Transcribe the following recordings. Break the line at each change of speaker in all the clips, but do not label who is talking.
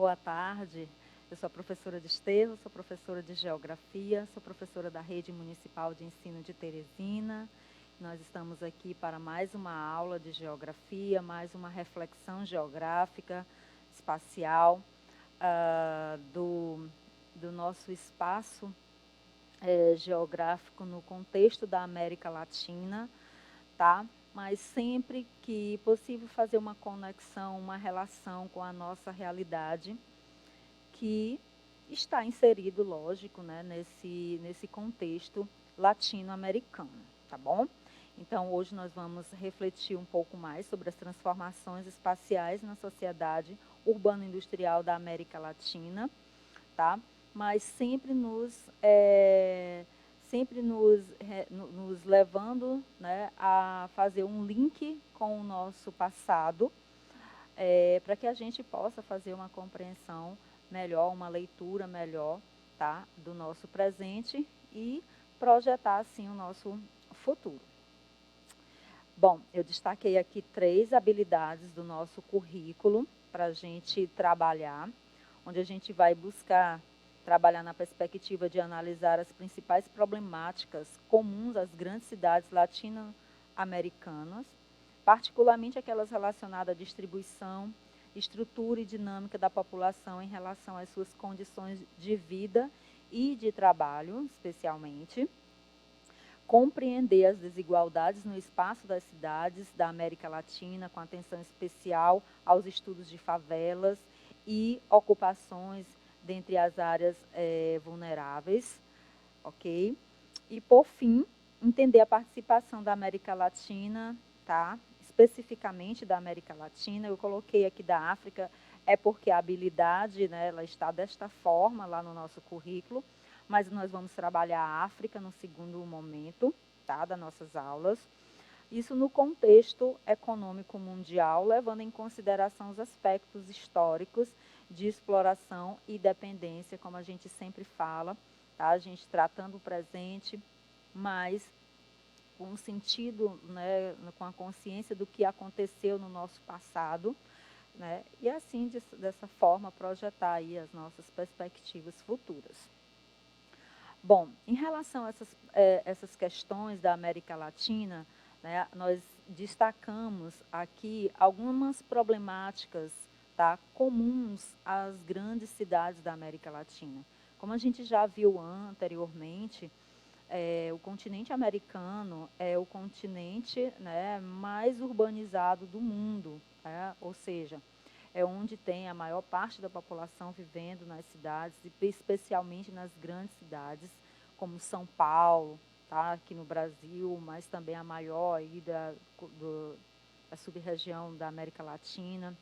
boa tarde. Eu sou a professora de Esterro, sou professora de Geografia, sou professora da Rede Municipal de Ensino de Teresina. Nós estamos aqui para mais uma aula de Geografia, mais uma reflexão geográfica, espacial, do nosso espaço geográfico no contexto da América Latina, tá? Mas sempre que possível fazer uma conexão, uma relação com a nossa realidade, que está inserido, lógico, né, nesse contexto latino-americano, tá bom? Então, hoje nós vamos refletir um pouco mais sobre as transformações espaciais na sociedade urbano-industrial da América Latina, tá? Mas sempre nos levando, né, a fazer um link com o nosso passado, para que a gente possa fazer uma compreensão melhor, uma leitura melhor, tá, do nosso presente e projetar, assim, o nosso futuro. Bom, eu destaquei aqui 3 habilidades do nosso currículo para a gente trabalhar, onde a gente vai buscar trabalhar na perspectiva de analisar as principais problemáticas comuns às grandes cidades latino-americanas, particularmente aquelas relacionadas à distribuição, estrutura e dinâmica da população em relação às suas condições de vida e de trabalho, especialmente. Compreender as desigualdades no espaço das cidades da América Latina, com atenção especial aos estudos de favelas e ocupações dentre as áreas vulneráveis, ok? E, por fim, entender a participação da América Latina, tá? Especificamente da América Latina. Eu coloquei aqui da África, porque a habilidade, né, ela está desta forma lá no nosso currículo, mas nós vamos trabalhar a África no segundo momento, tá, das nossas aulas. Isso no contexto econômico mundial, levando em consideração os aspectos históricos de exploração e dependência, como a gente sempre fala, tá? A gente tratando o presente, mas com o sentido, né, com a consciência do que aconteceu no nosso passado, né? E assim, dessa forma, projetar aí as nossas perspectivas futuras. Bom, em relação a essas questões da América Latina, né, nós destacamos aqui algumas problemáticas, tá, comuns às grandes cidades da América Latina. Como a gente já viu anteriormente, o continente americano é o continente, né, mais urbanizado do mundo, né? Ou seja, é onde tem a maior parte da população vivendo nas cidades, e especialmente nas grandes cidades, como São Paulo, tá, aqui no Brasil, mas também a maior aí da sub-região da América Latina,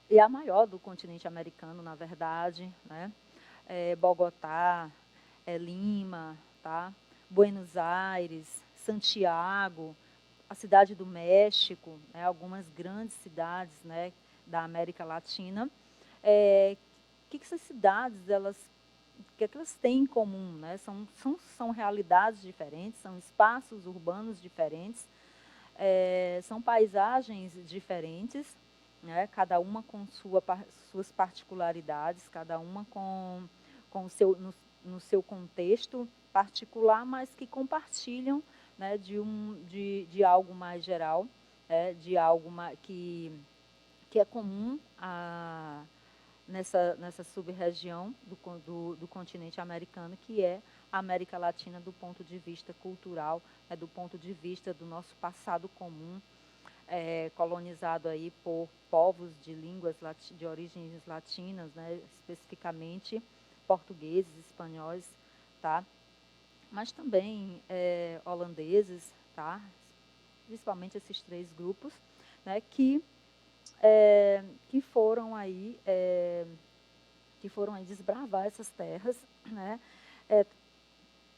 e a maior do continente americano, na verdade, né? Bogotá, Lima, tá? Buenos Aires, Santiago, a cidade do México, né? Algumas grandes cidades, né, da América Latina. Que essas cidades, o que elas têm em comum, né? São realidades diferentes, são espaços urbanos diferentes, são paisagens diferentes, né? Cada uma com suas particularidades, cada uma com o seu, no seu contexto particular, mas que compartilham, né, de algo mais geral, de algo que é comum nessa sub-região do continente americano, que é a América Latina, do ponto de vista cultural, do ponto de vista do nosso passado comum, colonizado aí por povos de línguas de origens latinas, né, especificamente portugueses, espanhóis, tá? Mas também holandeses, tá? Principalmente esses 3 grupos, né, que foram aí desbravar essas terras, né,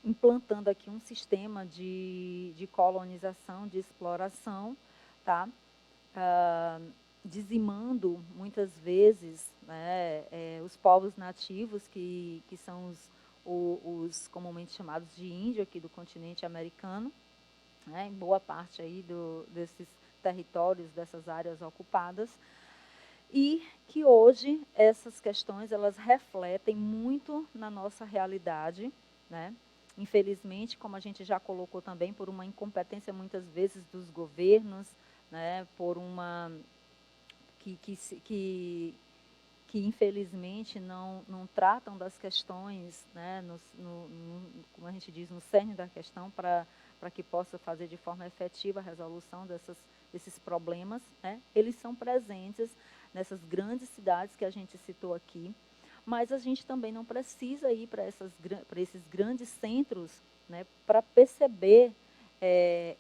implantando aqui um sistema de colonização, de exploração, tá? Dizimando muitas vezes, né, os povos nativos, que são os comumente chamados de índio aqui do continente americano, né, em boa parte aí desses territórios, dessas áreas ocupadas, e que hoje essas questões elas refletem muito na nossa realidade, né? Infelizmente, como a gente já colocou também, por uma incompetência muitas vezes dos governos, né? Por uma que infelizmente não tratam das questões, né? Como a gente diz, no cerne da questão para que possa fazer de forma efetiva a resolução desses problemas, né? Eles são presentes nessas grandes cidades que a gente citou aqui, mas a gente também não precisa ir para esses grandes centros, né, para perceber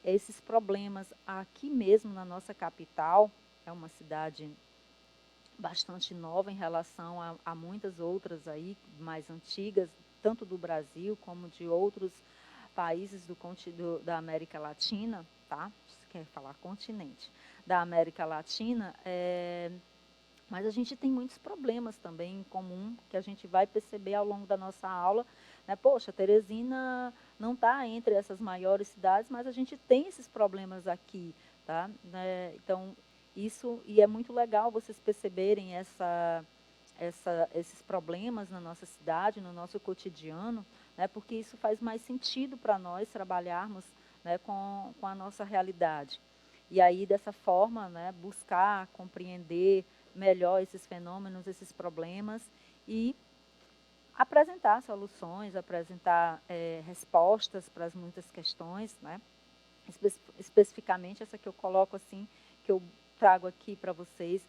esses problemas aqui mesmo na nossa capital. É uma cidade bastante nova em relação a muitas outras aí mais antigas, tanto do Brasil como de outros países da América Latina, tá? Você quer falar continente, da América Latina, mas a gente tem muitos problemas também em comum que a gente vai perceber ao longo da nossa aula, né? Poxa, Teresina não está entre essas maiores cidades, mas a gente tem esses problemas aqui, tá? Né? Então, isso, e é muito legal vocês perceberem esses problemas na nossa cidade, no nosso cotidiano, né? Porque isso faz mais sentido para nós trabalharmos, né, com a nossa realidade. E aí, dessa forma, né, buscar compreender melhor esses fenômenos, esses problemas e apresentar soluções, apresentar respostas para as muitas questões, né? Especificamente essa que eu coloco assim, que eu trago aqui para vocês.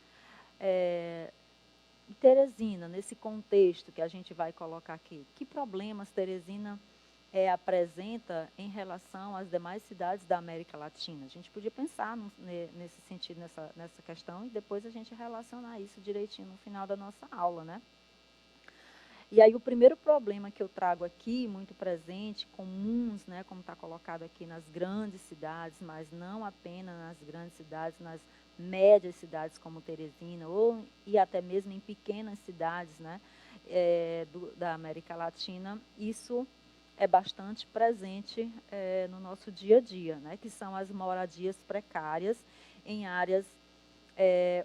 Teresina, nesse contexto que a gente vai colocar aqui, que problemas Teresina apresenta em relação às demais cidades da América Latina? A gente podia pensar nesse sentido, nessa questão, e depois a gente relacionar isso direitinho no final da nossa aula, né? E aí o primeiro problema que eu trago aqui, muito presente, comuns, né, como está colocado aqui nas grandes cidades, mas não apenas nas grandes cidades, nas médias cidades como Teresina, e até mesmo em pequenas cidades, né, da América Latina, isso é bastante presente no nosso dia a dia, né, que são as moradias precárias em áreas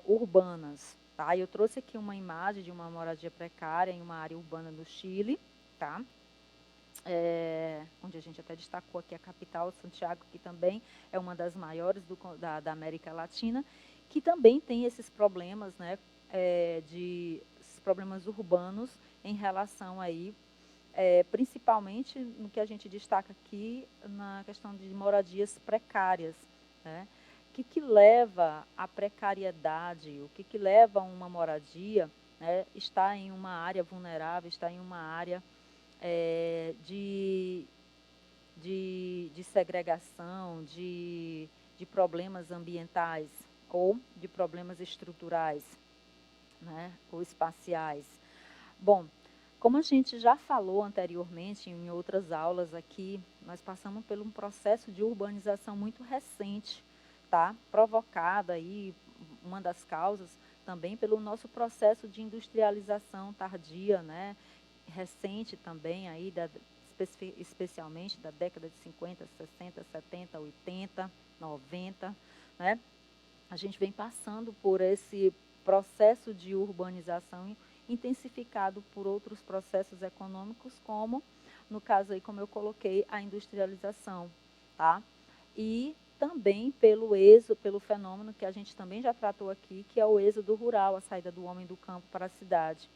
urbanas. Tá? Eu trouxe aqui uma imagem de uma moradia precária em uma área urbana do Chile, tá? Onde a gente até destacou aqui a capital, Santiago, que também é uma das maiores da América Latina, que também tem esses problemas, né, esses problemas urbanos em relação aí, principalmente no que a gente destaca aqui na questão de moradias precárias, né? O que leva à precariedade, o que leva a uma moradia, né, estar em uma área vulnerável, estar em uma área de segregação, de problemas ambientais ou de problemas estruturais, né, ou espaciais. Bom, como a gente já falou anteriormente em outras aulas aqui, nós passamos por um processo de urbanização muito recente, tá? Provocada aí, uma das causas também pelo nosso processo de industrialização tardia, né? Recente também aí, especialmente da década de 50, 60, 70, 80, 90, né? A gente vem passando por esse processo de urbanização intensificado por outros processos econômicos, como, no caso aí, como eu coloquei, a industrialização, tá? E também pelo fenômeno que a gente também já tratou aqui, que é o êxodo rural, a saída do homem do campo para a cidade.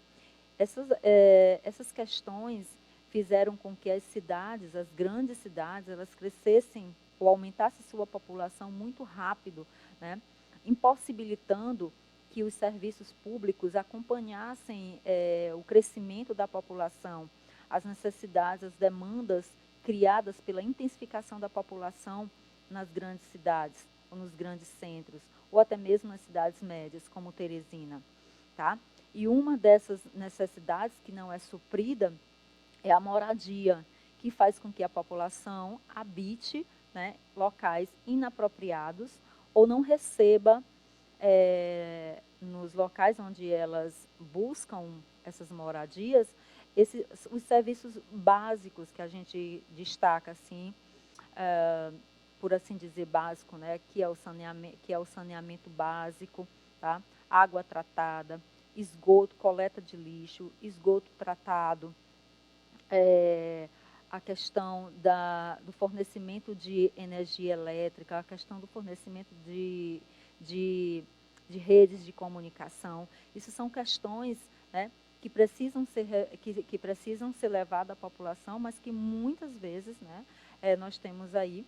Essas questões fizeram com que as cidades, as grandes cidades, elas crescessem ou aumentasse sua população muito rápido, né? Impossibilitando que os serviços públicos acompanhassem o crescimento da população, as necessidades, as demandas criadas pela intensificação da população nas grandes cidades, ou nos grandes centros, ou até mesmo nas cidades médias, como Teresina, tá? E uma dessas necessidades que não é suprida é a moradia, que faz com que a população habite, né, locais inapropriados ou não receba nos locais onde elas buscam essas moradias, os serviços básicos que a gente destaca assim, por assim dizer, básico, né, que é o saneamento básico, tá? Água tratada, esgoto, coleta de lixo, esgoto tratado, a questão do fornecimento de energia elétrica, a questão do fornecimento de, de redes de comunicação. Isso são questões, né, que precisam ser levadas à população, mas que muitas vezes, né, nós temos aí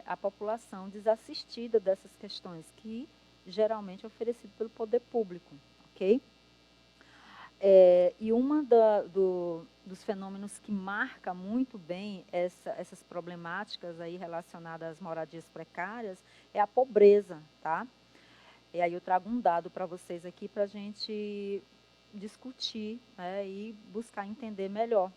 a população desassistida dessas questões, que geralmente é oferecido pelo poder público, ok? E dos fenômenos que marca muito bem essas problemáticas aí relacionadas às moradias precárias é a pobreza, tá? E aí eu trago um dado para vocês aqui para a gente discutir, né, e buscar entender melhor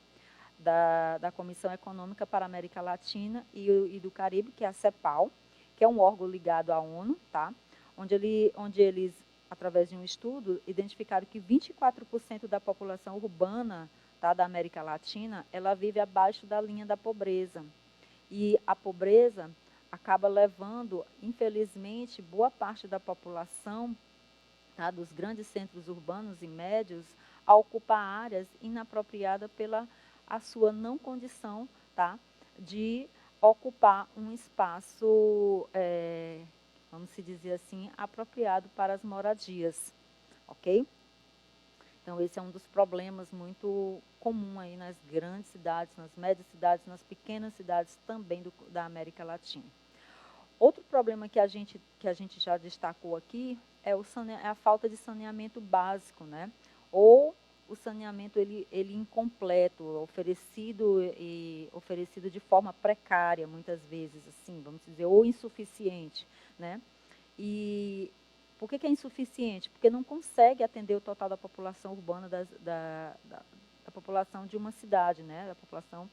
da Comissão Econômica para a América Latina e do Caribe, que é a CEPAL, que é um órgão ligado à ONU, tá? Onde eles, através de um estudo, identificaram que 24% da população urbana, tá, da América Latina, ela vive abaixo da linha da pobreza. E a pobreza acaba levando, infelizmente, boa parte da população, tá, dos grandes centros urbanos e médios, a ocupar áreas inapropriadas pela a sua não condição, tá, de ocupar um espaço, vamos se dizer assim, apropriado para as moradias, ok? Então, esse é um dos problemas muito comum aí nas grandes cidades, nas médias cidades, nas pequenas cidades também da América Latina. Outro problema que a gente já destacou aqui é a falta de saneamento básico, né? Ou o saneamento ele incompleto, oferecido de forma precária, muitas vezes, assim, vamos dizer, ou insuficiente, né? E por que é insuficiente? Porque não consegue atender o total da população urbana da população de uma cidade, né? Da população,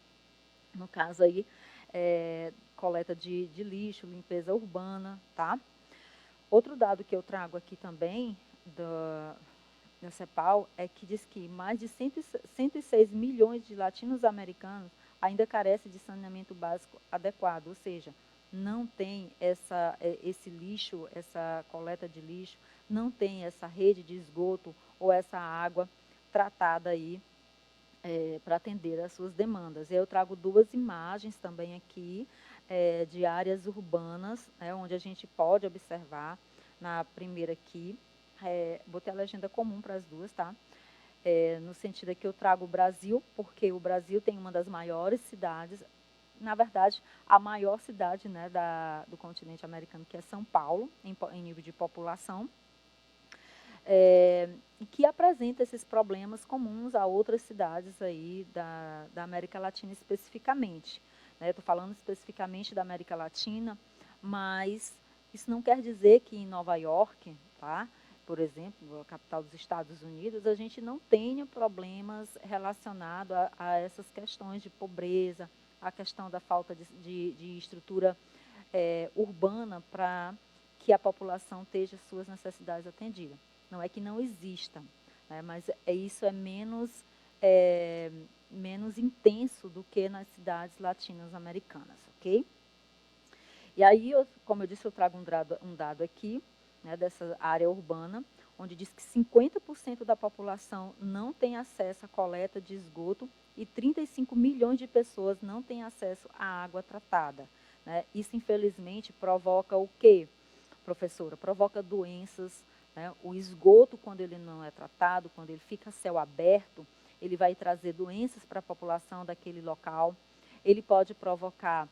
no caso aí, coleta de lixo, limpeza urbana, tá? Outro dado que eu trago aqui também da CEPAL é que diz que mais de 106 milhões de latinos-americanos ainda carecem de saneamento básico adequado, ou seja, não tem esse lixo, essa coleta de lixo, não tem essa rede de esgoto ou essa água tratada aí para atender às suas demandas. Eu trago duas imagens também aqui de áreas urbanas, onde a gente pode observar. Na primeira aqui, botei a legenda comum para as duas, tá? No sentido que eu trago o Brasil, porque o Brasil tem uma das maiores cidades, na verdade, a maior cidade, né, do continente americano, que é São Paulo, em nível de população, que apresenta esses problemas comuns a outras cidades aí da América Latina especificamente. Estou falando especificamente da América Latina, mas isso não quer dizer que em Nova York, tá, por exemplo, a capital dos Estados Unidos, a gente não tenha problemas relacionados a essas questões de pobreza, a questão da falta de estrutura urbana para que a população tenha suas necessidades atendidas. Não é que não exista, né, mas isso é menos intenso do que nas cidades latinas americanas, ok? E aí, como eu disse, eu trago um dado aqui, né, dessa área urbana, onde diz que 50% da população não tem acesso à coleta de esgoto e 35 milhões de pessoas não têm acesso à água tratada, né? Isso, infelizmente, provoca o quê, professora? Provoca doenças, né? O esgoto, quando ele não é tratado, quando ele fica a céu aberto, ele vai trazer doenças para a população daquele local. Ele pode provocar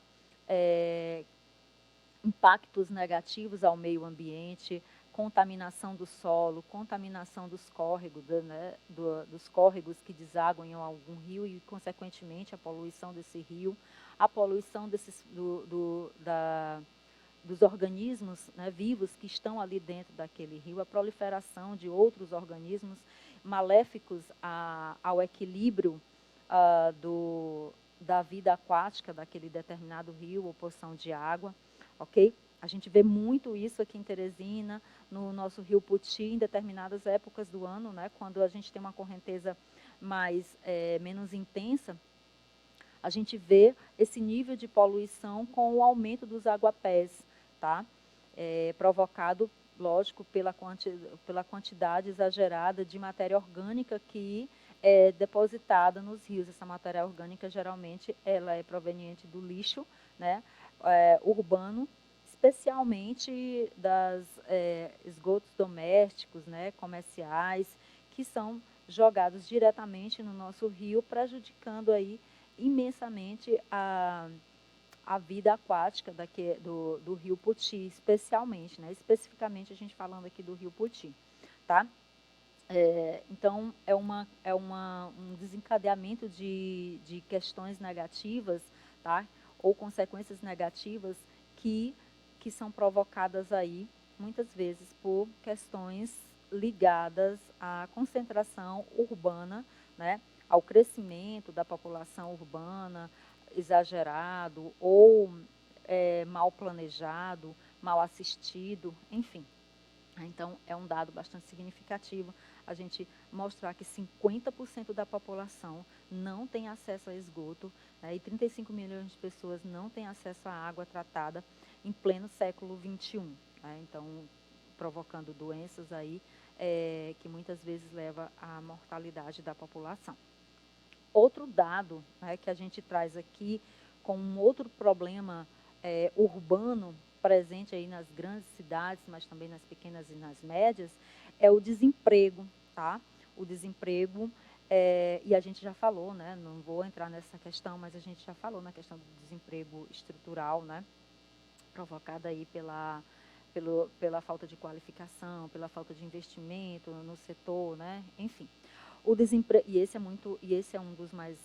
impactos negativos ao meio ambiente, contaminação do solo, contaminação dos córregos, né, dos córregos que desaguam em algum rio e, consequentemente, a poluição desse rio, a poluição dos organismos, né, vivos que estão ali dentro daquele rio, a proliferação de outros organismos maléficos ao equilíbrio da vida aquática daquele determinado rio ou porção de água, ok? A gente vê muito isso aqui em Teresina, no nosso rio Puti, em determinadas épocas do ano, né, quando a gente tem uma correnteza menos intensa, a gente vê esse nível de poluição com o aumento dos aguapés, tá? provocado, lógico, pela quantidade exagerada de matéria orgânica que é depositada nos rios. Essa matéria orgânica, geralmente, ela é proveniente do lixo, né, urbano, especialmente das esgotos domésticos, né, comerciais, que são jogados diretamente no nosso rio, prejudicando aí imensamente a vida aquática do rio Puti, especialmente, né? Especificamente a gente falando aqui do rio Puti, tá? Então, um desencadeamento de questões negativas, tá? Ou consequências negativas que, que são provocadas aí, muitas vezes, por questões ligadas à concentração urbana, né? Ao crescimento da população urbana exagerado ou mal planejado, mal assistido, enfim. Então, é um dado bastante significativo a gente mostrar que 50% da população não tem acesso a esgoto, né, e 35 milhões de pessoas não têm acesso à água tratada em pleno século XXI. Né, então, provocando doenças aí que muitas vezes leva à mortalidade da população. Outro dado, né, que a gente traz aqui com um outro problema urbano presente aí nas grandes cidades, mas também nas pequenas e nas médias, é o desemprego, tá? O desemprego, e a gente já falou, né? Não vou entrar nessa questão, mas a gente já falou na questão do desemprego estrutural, né? Provocada aí pela falta de qualificação, pela falta de investimento no setor, né? Enfim. O desemprego, e esse é um dos mais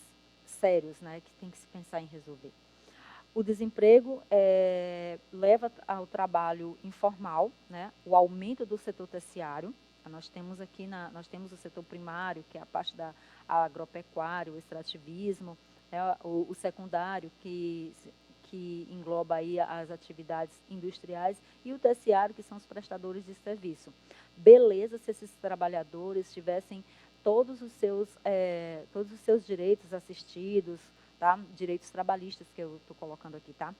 sérios, né, que tem que se pensar em resolver. O desemprego leva ao trabalho informal, né, o aumento do setor terciário. Nós temos o setor primário, que é a parte da agropecuária, o extrativismo, né, o secundário, que engloba aí as atividades industriais, e o terciário, que são os prestadores de serviço. Beleza se esses trabalhadores tivessem todos os seus direitos assistidos, tá? Direitos trabalhistas que eu estou colocando aqui, tá?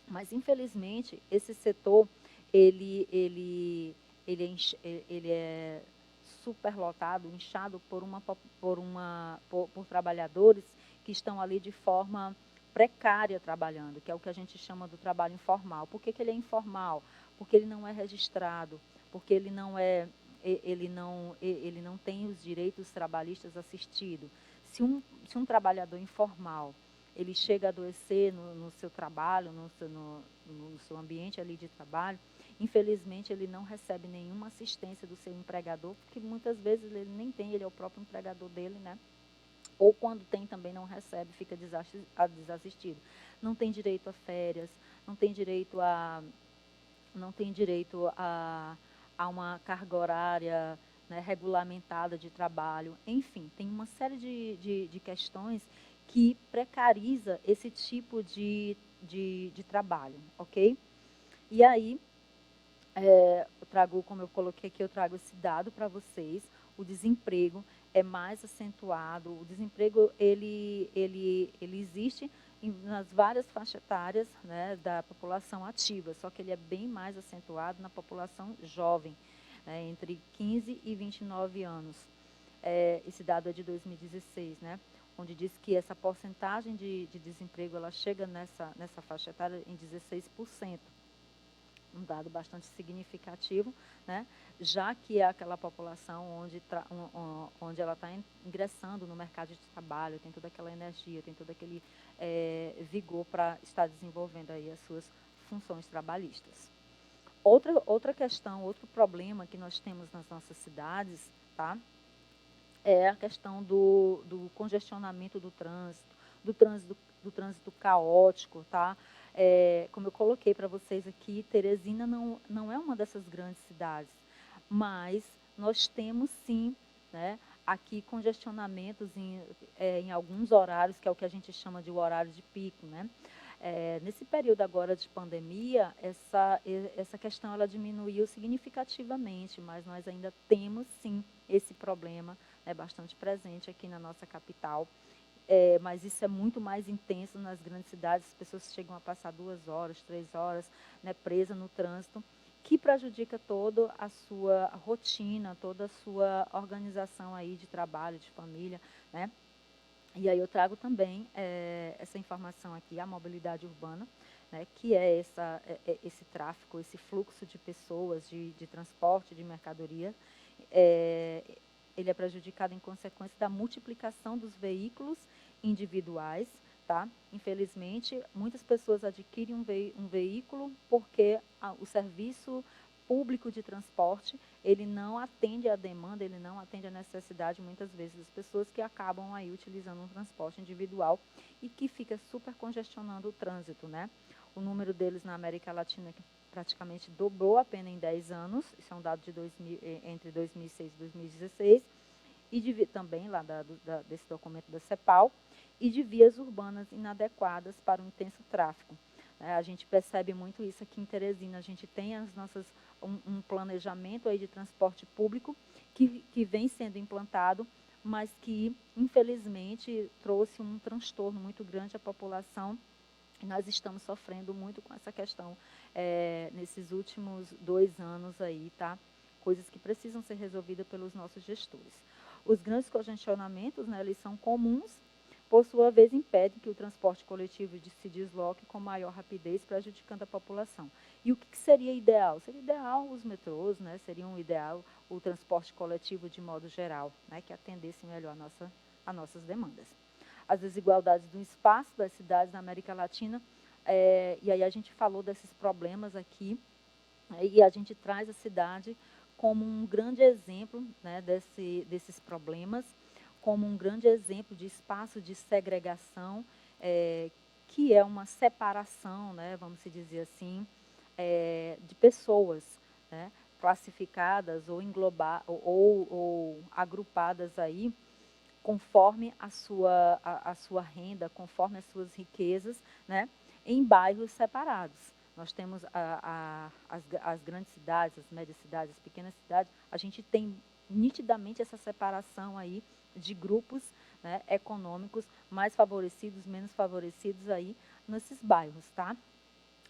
Mas, infelizmente, esse setor, ele, ele, ele é superlotado, inchado por trabalhadores que estão ali de forma precária trabalhando, que é o que a gente chama do trabalho informal. Por que ele é informal? Porque ele não é registrado, porque ele não tem os direitos trabalhistas assistidos. Se um trabalhador informal ele chega a adoecer no seu trabalho, no seu ambiente ali de trabalho, infelizmente ele não recebe nenhuma assistência do seu empregador, porque muitas vezes ele nem tem, ele é o próprio empregador dele, né? Ou quando tem também não recebe, fica desassistido. Não tem direito a férias, não tem direito a uma carga horária, né, regulamentada de trabalho. Enfim, tem uma série de questões que precariza esse tipo de trabalho, ok? E aí, como eu coloquei aqui, eu trago esse dado para vocês. O desemprego é mais acentuado. O desemprego, ele existe nas várias faixas etárias, né, da população ativa, só que ele é bem mais acentuado na população jovem, né, entre 15 e 29 anos. Esse dado é de 2016, né, onde diz que essa porcentagem de desemprego ela chega nessa faixa etária em 16%. Um dado bastante significativo, né? Já que é aquela população onde ela está ingressando no mercado de trabalho, tem toda aquela energia, tem todo aquele vigor para estar desenvolvendo aí as suas funções trabalhistas. Outra questão, outro problema que nós temos nas nossas cidades, tá? É a questão do congestionamento do trânsito caótico, tá? Como eu coloquei para vocês aqui, Teresina não é uma dessas grandes cidades, mas nós temos sim, né, aqui congestionamentos em alguns horários, que é o que a gente chama de horário de pico, né? Nesse período agora de pandemia, essa questão ela diminuiu significativamente, mas nós ainda temos sim esse problema, né, bastante presente aqui na nossa capital. Mas isso é muito mais intenso nas grandes cidades, as pessoas chegam a passar 2 horas, 3 horas, né, presas no trânsito, que prejudica toda a sua rotina, toda a sua organização aí de trabalho, de família, né? E aí eu trago também essa informação aqui, a mobilidade urbana, né, que é esse tráfego, esse fluxo de pessoas, de transporte, de mercadoria. É, ele é prejudicado em consequência da multiplicação dos veículos individuais, tá? Infelizmente, muitas pessoas adquirem um veículo porque o serviço público de transporte, ele não atende à demanda, ele não atende à necessidade, muitas vezes, das pessoas que acabam aí utilizando um transporte individual e que fica super congestionando o trânsito, né? O número deles na América Latina que praticamente dobrou apenas em 10 anos, isso é um dado de entre 2006 e 2016, e também lá desse documento da CEPAL, e de vias urbanas inadequadas para o intenso tráfego. A gente percebe muito isso aqui em Teresina, a gente tem um planejamento aí de transporte público que vem sendo implantado, mas que, infelizmente, trouxe um transtorno muito grande à população. E nós estamos sofrendo muito com essa questão nesses últimos 2 anos aí, tá? Coisas que precisam ser resolvidas pelos nossos gestores. Os grandes congestionamentos, né, eles são comuns, por sua vez, impedem que o transporte coletivo se desloque com maior rapidez, prejudicando a população. E o que seria ideal? Seria ideal os metrôs, né? Seria um ideal o transporte coletivo de modo geral, né? Que atendesse melhor a nossas demandas. As desigualdades do espaço das cidades na América Latina, e aí a gente falou desses problemas aqui, e a gente traz a cidade como um grande exemplo, né, desses problemas, como um grande exemplo de espaço de segregação, que é uma separação, né, vamos dizer assim, de pessoas, né, classificadas ou ou agrupadas aí conforme a sua renda, conforme as suas riquezas, né, em bairros separados. Nós temos as grandes cidades, as médias cidades, as pequenas cidades, a gente tem nitidamente essa separação aí de grupos, né, econômicos mais favorecidos, menos favorecidos aí nesses bairros, tá?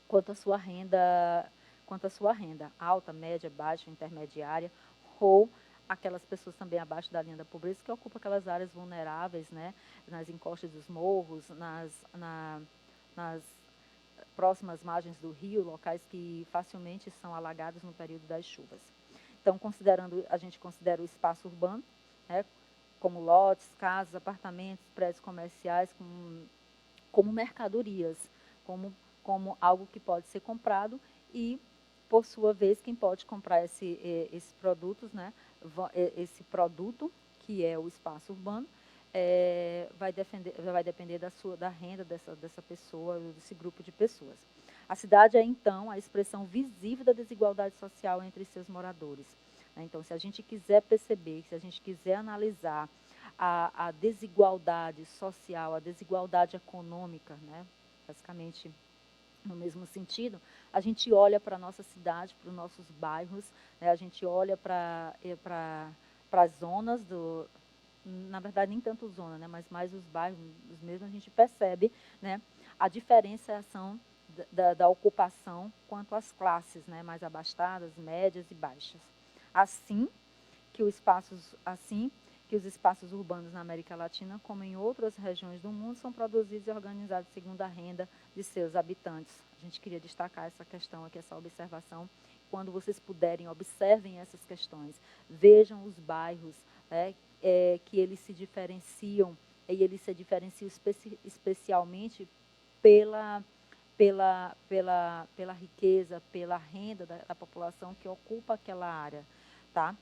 Quanto à sua renda alta, média, baixa, intermediária, ou aquelas pessoas também abaixo da linha da pobreza que ocupam aquelas áreas vulneráveis, né, nas encostas dos morros, nas próximas margens do rio, locais que facilmente são alagados no período das chuvas. Então, a gente considera o espaço urbano, né, como lotes, casas, apartamentos, prédios comerciais, como mercadorias, como algo que pode ser comprado e, por sua vez, quem pode comprar esses produtos, né, esse produto, que é o espaço urbano, vai depender da renda dessa pessoa, desse grupo de pessoas. A cidade é, então, a expressão visível da desigualdade social entre seus moradores. Então, se a gente quiser perceber, se a gente quiser analisar a desigualdade social, a desigualdade econômica, né, basicamente no mesmo sentido, a gente olha para a nossa cidade, para os nossos bairros, né, a gente olha para as zonas na verdade nem tanto zona, né, mas mais os bairros mesmo, a gente percebe, né, a diferenciação da ocupação quanto às classes, né, mais abastadas, médias e baixas. Assim assim que os espaços urbanos na América Latina, como em outras regiões do mundo, são produzidos e organizados segundo a renda de seus habitantes. A gente queria destacar essa questão aqui, essa observação. Quando vocês puderem, observem essas questões. Vejam os bairros, né, que eles se diferenciam, e eles se diferenciam especialmente pela riqueza, pela renda da população que ocupa aquela área, tá?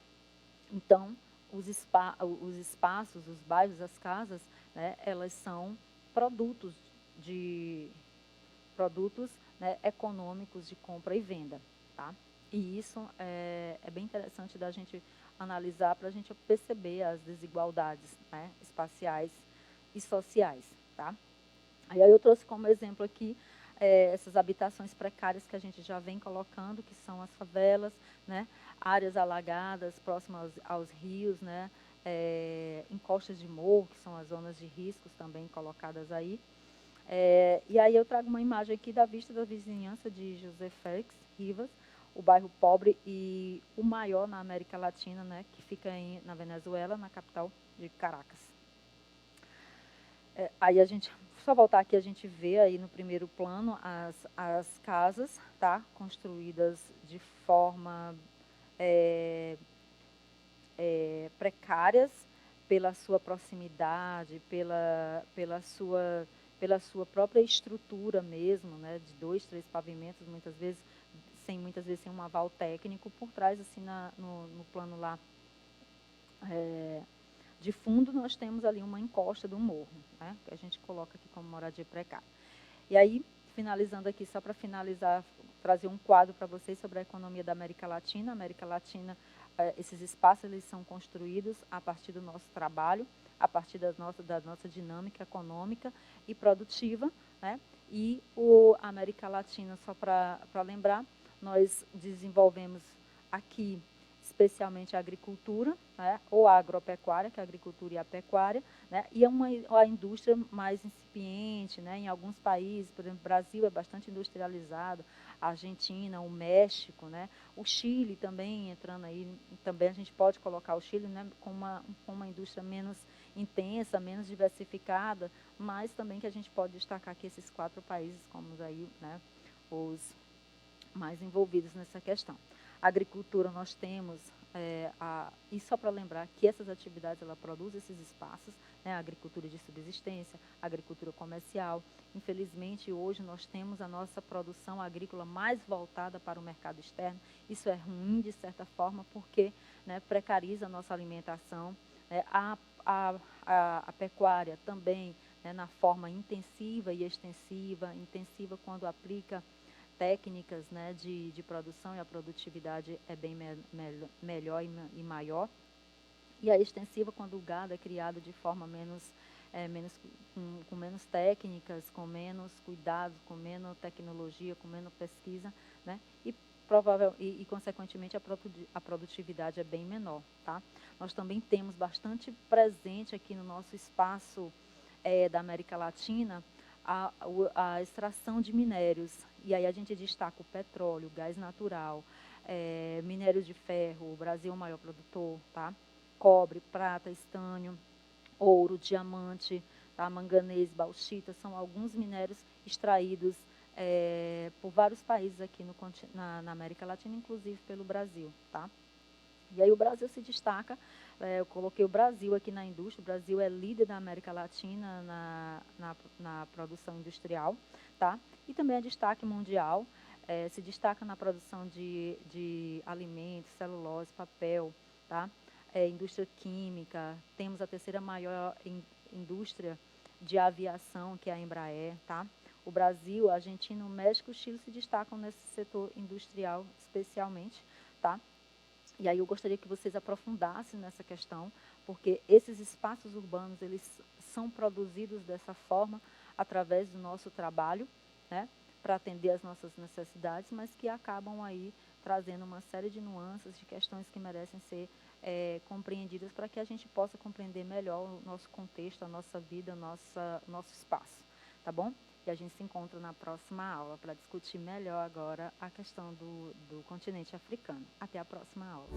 Então, os espaços, os bairros, as casas, né, elas são produtos produtos, né, econômicos de compra e venda, tá? E isso é bem interessante da gente analisar para a gente perceber as desigualdades, né, espaciais e sociais, tá? Aí eu trouxe como exemplo aqui essas habitações precárias que a gente já vem colocando, que são as favelas, né, áreas alagadas próximas aos rios, né, encostas de morro, que são as zonas de riscos também colocadas aí. E aí eu trago uma imagem aqui da vista da vizinhança de José Félix Rivas, o bairro pobre e o maior na América Latina, né, que fica na Venezuela, na capital de Caracas. Aí a gente, só voltar aqui, a gente vê aí no primeiro plano as casas, tá, construídas de forma precárias pela sua proximidade, pela sua própria estrutura mesmo, né, de 2, 3 pavimentos, muitas vezes sem um aval técnico por trás, assim, no plano lá de fundo, nós temos ali uma encosta do morro, né, que a gente coloca aqui como moradia precária. E aí, finalizando aqui, só para finalizar, trazer um quadro para vocês sobre a economia da América Latina. A América Latina, esses espaços, eles são construídos a partir do nosso trabalho, a partir da nossa dinâmica econômica e produtiva, né? E a América Latina, só para lembrar, nós desenvolvemos aqui especialmente a agricultura, né, ou a agropecuária, que é a agricultura e a pecuária, né, e é uma indústria mais incipiente, né, em alguns países, por exemplo, o Brasil é bastante industrializado, a Argentina, o México, né, o Chile também entrando aí, também a gente pode colocar o Chile, né, com uma indústria menos intensa, menos diversificada, mas também que a gente pode destacar aqui esses 4 países como aí, né, os mais envolvidos nessa questão. A agricultura nós temos, e só para lembrar que essas atividades ela produz esses espaços, né, a agricultura de subsistência, a agricultura comercial. Infelizmente, hoje nós temos a nossa produção agrícola mais voltada para o mercado externo. Isso é ruim, de certa forma, porque, né, precariza a nossa alimentação. Né, a pecuária também, né, na forma intensiva e extensiva, intensiva quando aplica técnicas, né, de produção, e a produtividade é bem melhor e maior. E a extensiva, quando o gado é criado de forma com menos técnicas, com menos cuidado, com menos tecnologia, com menos pesquisa, né, e consequentemente a produtividade é bem menor, tá? Nós também temos bastante presente aqui no nosso espaço da América Latina a extração de minérios. E aí a gente destaca o petróleo, o gás natural, minérios de ferro, o Brasil é o maior produtor, tá? Cobre, prata, estânio, ouro, diamante, tá? Manganês, bauxita, são alguns minérios extraídos por vários países aqui na América Latina, inclusive pelo Brasil, tá? E aí o Brasil se destaca, eu coloquei o Brasil aqui na indústria, o Brasil é líder da América Latina na produção industrial, tá? E também é destaque mundial, se destaca na produção de alimentos, celulose, papel, tá? Indústria química, temos a terceira maior indústria de aviação, que é a Embraer, tá? O Brasil, a Argentina, o México e o Chile se destacam nesse setor industrial especialmente, tá? E aí eu gostaria que vocês aprofundassem nessa questão, porque esses espaços urbanos, eles são produzidos dessa forma, através do nosso trabalho, né, para atender às nossas necessidades, mas que acabam aí trazendo uma série de nuances, de questões que merecem ser compreendidas para que a gente possa compreender melhor o nosso contexto, a nossa vida, nosso espaço, tá bom? E a gente se encontra na próxima aula para discutir melhor agora a questão do continente africano. Até a próxima aula.